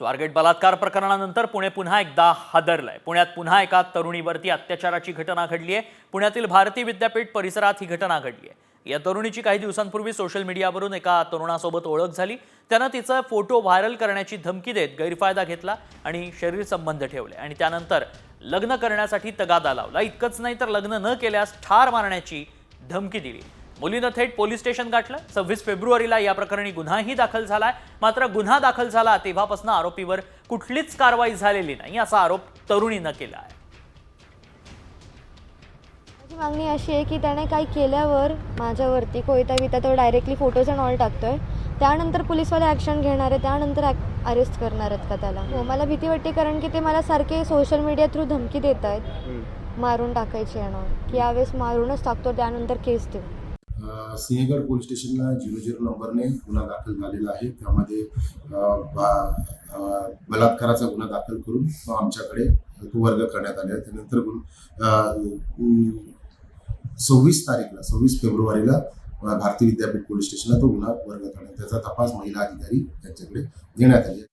स्वारगेट बलात्कार प्रकरणानंतर पुणे पुन्हा एकदा हादरलंय। पुण्यात पुन्हा एका तरुणीवरती अत्याचाराची घटना घडली आहे। पुण्यातील भारती विद्यापीठ परिसरात ही घटना घडली आहे। या तरुणीची काही दिवसांपूर्वी सोशल मीडियावरून एका तरुणासोबत ओळख झाली। त्यानं तिचा फोटो व्हायरल करण्याची धमकी देत गैरफायदा घेतला आणि शरीर संबंध ठेवले आणि त्यानंतर लग्न करण्यासाठी तगादा लावला। इतकंच नाही तर लग्न न केल्यास ठार मारण्याची धमकी दिली। मुलीनं थेट पोलीस स्टेशन गाठलं। 26 फेब्रुवारीला या प्रकरणी गुन्हाही दाखल झालाय। मात्र गुन्हा दाखल झाला तेव्हापासून आरोपीवर कुठलीच कारवाई झालेली नाही असा आरोप तरुणीनं केला आहे। माझी मागणी अशी आहे की त्याने काही केल्यावर माझ्यावरती कोयता तो डायरेक्टली फोटोज अँड ऑल टाकतोय, त्यानंतर पोलीसवाले ॲक्शन घेणार आहे, त्यानंतर अरेस्ट करणार आहेत का त्याला। हो, मला भीती वाटते कारण की ते मला सारखे सोशल मीडिया थ्रू धमकी देत आहेत मारून टाकायची आहे की यावेळेस मारूनच टाकतो, त्यानंतर केस देऊ। सिंहगड पोलीस स्टेशनला 00 नंबरने गुन्हा दाखल झालेला आहे। त्यामध्ये बलात्काराचा गुन्हा दाखल करून आमच्याकडे तो वर्ग करण्यात आले आहे। त्यानंतर 26 फेब्रुवारीला भारती विद्यापीठ पोलीस स्टेशनला तो गुन्हा वर्ग करण्यात, त्याचा तपास महिला अधिकारी यांच्याकडे देण्यात आले।